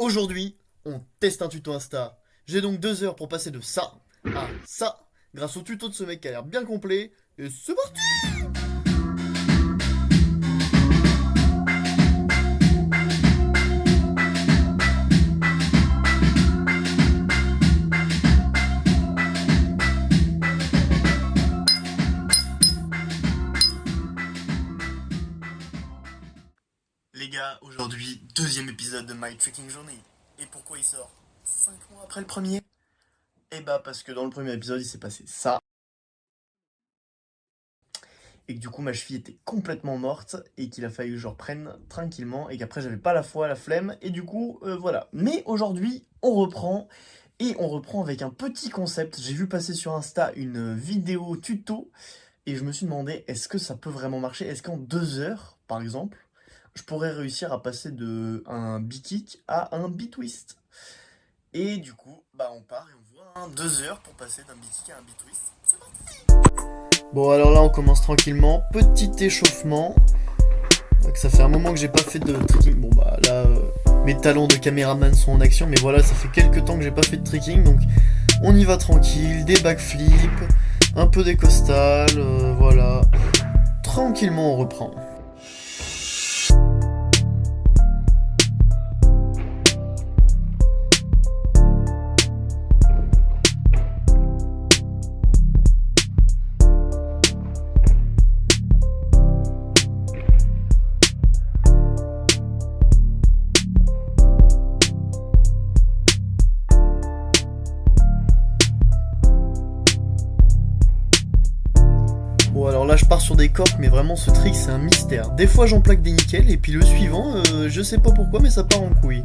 Aujourd'hui, on teste un tuto Insta. J'ai donc 2 heures pour passer de ça à ça, grâce au tuto de ce mec qui a l'air bien complet. Et c'est parti! Les gars, aujourd'hui, deuxième épisode de My Tricking Journey. Et pourquoi il sort 5 mois après le premier? Eh bah parce que dans le premier épisode, il s'est passé ça. Et que du coup ma cheville était complètement morte et qu'il a fallu que je reprenne tranquillement et qu'après j'avais pas la foi, la flemme et du coup voilà. Mais aujourd'hui on reprend et on reprend avec un petit concept. J'ai vu passer sur Insta une vidéo tuto et je me suis demandé est-ce que ça peut vraiment marcher? Est-ce qu'en 2 heures par exemple je pourrais réussir à passer de un B-kick à un B-twist? Et du coup bah on part et on voit 2 heures pour passer d'un B-kick à un B-twist. C'est parti. Bon alors là on commence tranquillement, petit échauffement. Donc ça fait un moment que j'ai pas fait de tricking. Bon bah là mes talents de caméraman sont en action, mais voilà ça fait quelques temps que j'ai pas fait de tricking, donc on y va tranquille, des backflips, un peu des costales, voilà. Tranquillement on reprend. Bon alors là je pars sur des corks, mais vraiment ce trick c'est un mystère. Des fois j'en plaque des nickels et puis le suivant je sais pas pourquoi mais ça part en couille.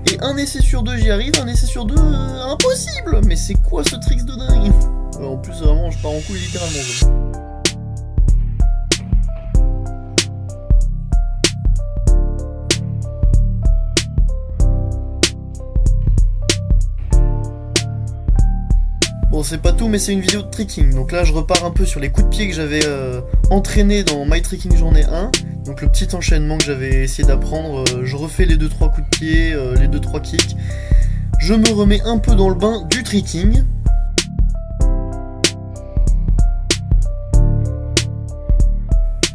Et un essai sur deux j'y arrive, un essai sur deux impossible. Mais c'est quoi ce trick de dingue? En plus vraiment je pars en couille littéralement quoi. Bon c'est pas tout mais c'est une vidéo de tricking, donc là je repars un peu sur les coups de pied que j'avais entraînés dans My Tricking Journée 1. Donc le petit enchaînement que j'avais essayé d'apprendre, je refais les 2-3 coups de pied, les 2-3 kicks. Je me remets un peu dans le bain du tricking.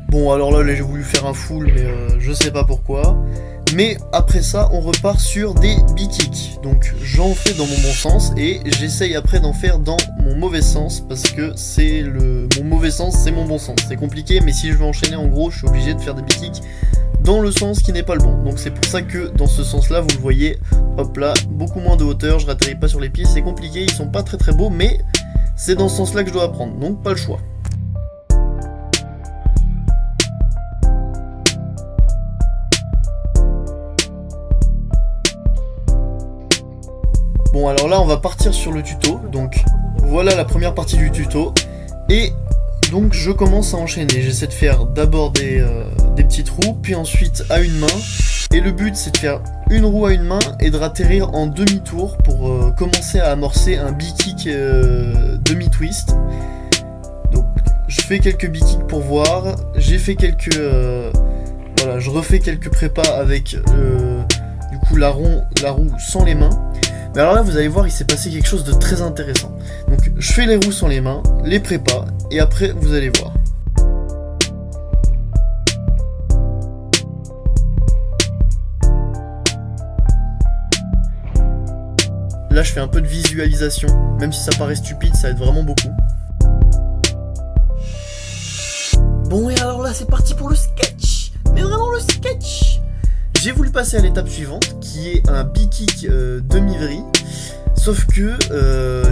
Bon alors là j'ai voulu faire un full mais je sais pas pourquoi. Mais après ça on repart sur des B-kicks. Donc j'en fais dans mon bon sens et j'essaye après d'en faire dans mon mauvais sens. Parce que c'est mon mauvais sens c'est mon bon sens. C'est compliqué mais si je veux enchaîner en gros je suis obligé de faire des B-kicks dans le sens qui n'est pas le bon. Donc c'est pour ça que dans ce sens là vous le voyez, hop là, beaucoup moins de hauteur, je n'atterris pas sur les pieds, c'est compliqué, ils sont pas très très beaux mais c'est dans ce sens là que je dois apprendre. Donc pas le choix. Bon alors là on va partir sur le tuto, donc voilà la première partie du tuto, et donc je commence à enchaîner, j'essaie de faire d'abord des petits trous, puis ensuite à une main, et le but c'est de faire une roue à une main et de ratterrir en demi-tour pour commencer à amorcer un B-kick demi-twist. Donc je fais quelques B-kicks pour voir, j'ai fait quelques... voilà, je refais quelques prépas avec du coup la roue sans les mains. Mais alors là vous allez voir il s'est passé quelque chose de très intéressant. Donc je fais les roues sans les mains, les prépas, et après vous allez voir. Là je fais un peu de visualisation, même si ça paraît stupide, ça aide vraiment beaucoup. Bon et alors là c'est parti pour le sketch. Mais vraiment le sketch. J'ai voulu passer à l'étape suivante, qui est un B-kick demi-vrille. Sauf que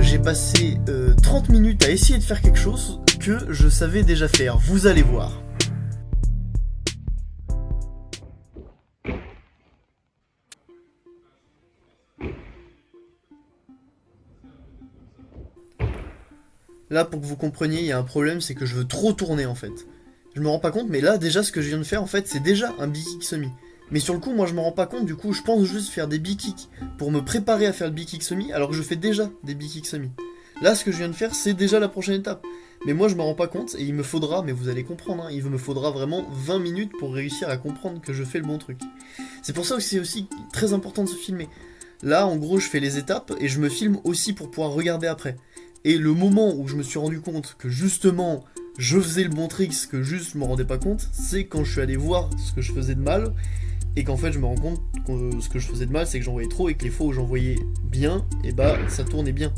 j'ai passé 30 minutes à essayer de faire quelque chose que je savais déjà faire. Vous allez voir. Là, pour que vous compreniez, il y a un problème, c'est que je veux trop tourner en fait. Je me rends pas compte, mais là, déjà, ce que je viens de faire, en fait, c'est déjà un B-kick semi. Mais sur le coup, moi, je me rends pas compte, du coup, je pense juste faire des B-kicks pour me préparer à faire le B-kick semi, alors que je fais déjà des B-kicks semi. Là, ce que je viens de faire, c'est déjà la prochaine étape. Mais moi je me rends pas compte et il me faudra, mais vous allez comprendre, hein, il me faudra vraiment 20 minutes pour réussir à comprendre que je fais le bon truc. C'est pour ça que c'est aussi très important de se filmer. Là en gros je fais les étapes et je me filme aussi pour pouvoir regarder après. Et le moment où je me suis rendu compte que justement je faisais le bon trick, que juste je me rendais pas compte, c'est quand je suis allé voir ce que je faisais de mal, et qu'en fait je me rends compte que ce que je faisais de mal c'est que j'envoyais trop et que les fois où j'envoyais bien, et bah ça tournait bien.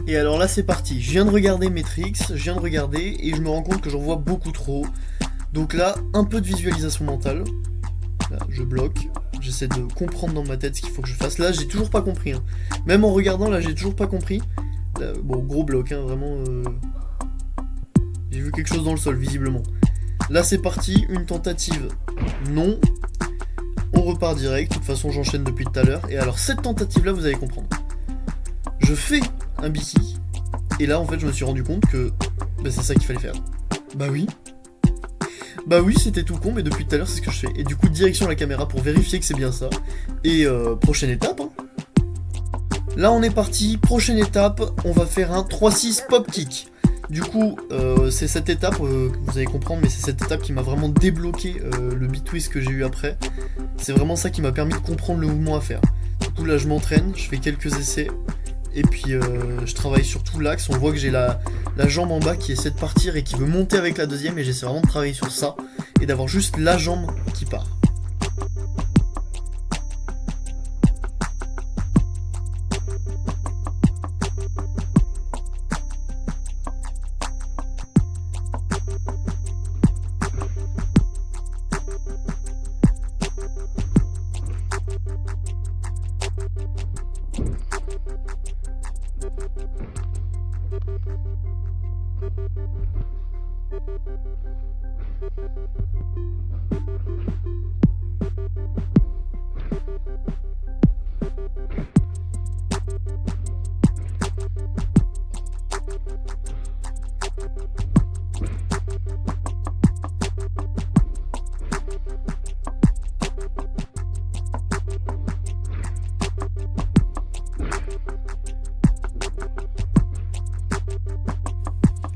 Et alors là c'est parti, je viens de regarder mes tricks, je viens de regarder et je me rends compte que j'en vois beaucoup trop. Donc là, un peu de visualisation mentale. Là, je bloque, j'essaie de comprendre dans ma tête ce qu'il faut que je fasse. Là j'ai toujours pas compris, hein. Même en regardant là j'ai toujours pas compris. Là, bon gros bloc, hein, vraiment... J'ai vu quelque chose dans le sol visiblement. Là c'est parti, une tentative, non. On repart direct, de toute façon j'enchaîne depuis tout à l'heure. Et alors cette tentative là vous allez comprendre. Je fais un BT, et là en fait je me suis rendu compte que bah, c'est ça qu'il fallait faire. Bah oui. Bah oui, c'était tout con, mais depuis tout à l'heure c'est ce que je fais. Et du coup direction la caméra pour vérifier que c'est bien ça. Et prochaine étape, hein. Là on est parti, prochaine étape, on va faire un 3-6 pop kick. Du coup c'est cette étape, vous allez comprendre, mais c'est cette étape qui m'a vraiment débloqué le beat twist que j'ai eu après. C'est vraiment ça qui m'a permis de comprendre le mouvement à faire. Du coup là je m'entraîne, je fais quelques essais. Et puis je travaille sur tout l'axe, on voit que j'ai la jambe en bas qui essaie de partir et qui veut monter avec la deuxième, et j'essaie vraiment de travailler sur ça et d'avoir juste la jambe qui part.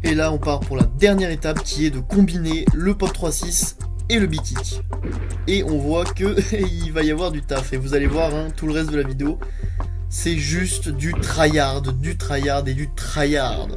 Et là on part pour la dernière étape qui est de combiner le pop 3-6 et le beat-kick. Et on voit que il va y avoir du taf, et vous allez voir hein, tout le reste de la vidéo, c'est juste du tryhard et du tryhard.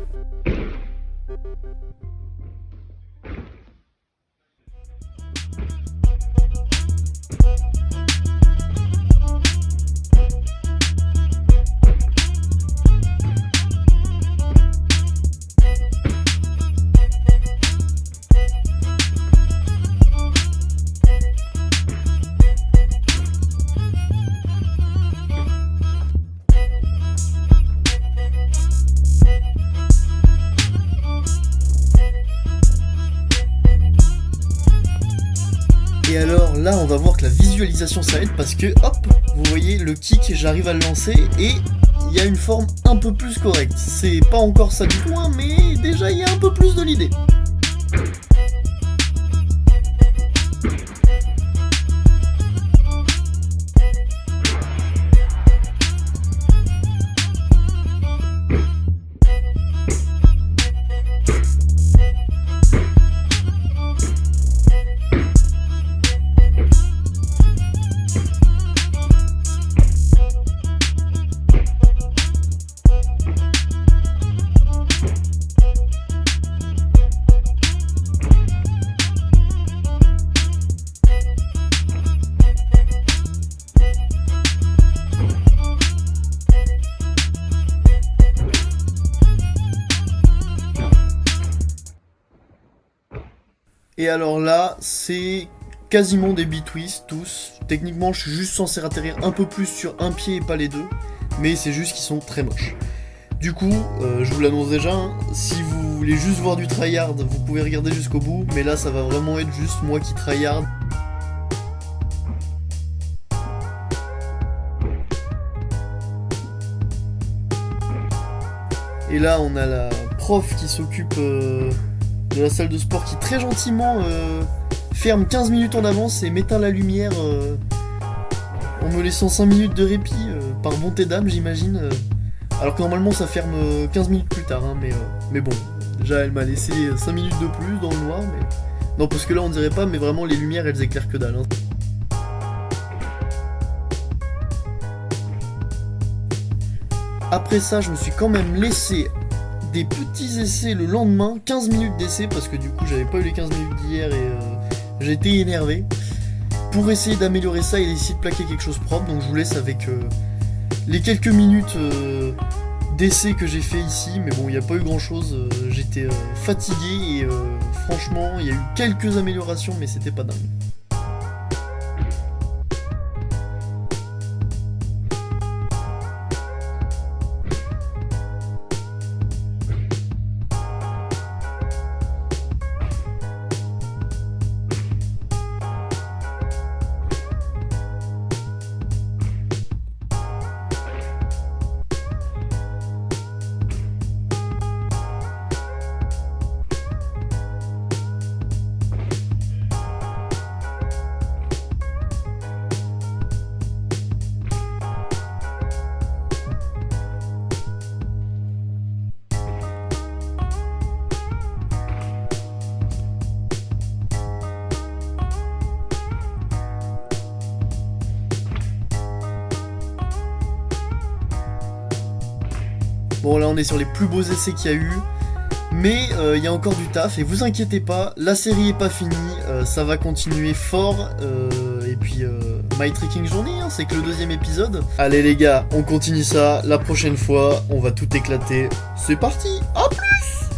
Et alors là on va voir que la visualisation ça aide parce que hop, vous voyez le kick, j'arrive à le lancer et il y a une forme un peu plus correcte. C'est pas encore ça du tout hein, mais déjà il y a un peu plus de l'idée. Et alors là, c'est quasiment des beat-twists tous. Techniquement, je suis juste censé atterrir un peu plus sur un pied et pas les deux. Mais c'est juste qu'ils sont très moches. Du coup, je vous l'annonce déjà, hein, si vous voulez juste voir du tryhard, vous pouvez regarder jusqu'au bout. Mais là, ça va vraiment être juste moi qui tryhard. Et là, on a la prof qui s'occupe de la salle de sport qui très gentiment ferme 15 minutes en avance et m'éteint la lumière en me laissant 5 minutes de répit, par bonté d'âme j'imagine. Alors que normalement ça ferme 15 minutes plus tard, hein, mais bon, déjà elle m'a laissé 5 minutes de plus dans le noir, mais... Non, parce que là on dirait pas, mais vraiment les lumières elles éclairent que dalle. Hein. Après ça, je me suis quand même laissé des petits essais le lendemain, 15 minutes d'essai, parce que du coup j'avais pas eu les 15 minutes d'hier et j'ai été énervé, pour essayer d'améliorer ça et d'essayer de plaquer quelque chose propre. Donc je vous laisse avec les quelques minutes d'essai que j'ai fait ici, mais bon, il n'y a pas eu grand chose, j'étais fatigué et franchement, il y a eu quelques améliorations, mais c'était pas dingue. Bon, là on est sur les plus beaux essais qu'il y a eu, mais il y a encore du taf, et vous inquiétez pas, la série est pas finie, ça va continuer fort, et puis My Trekking Journey, hein, c'est que le 2e épisode. Allez les gars, on continue ça, la prochaine fois, on va tout éclater, c'est parti, à plus.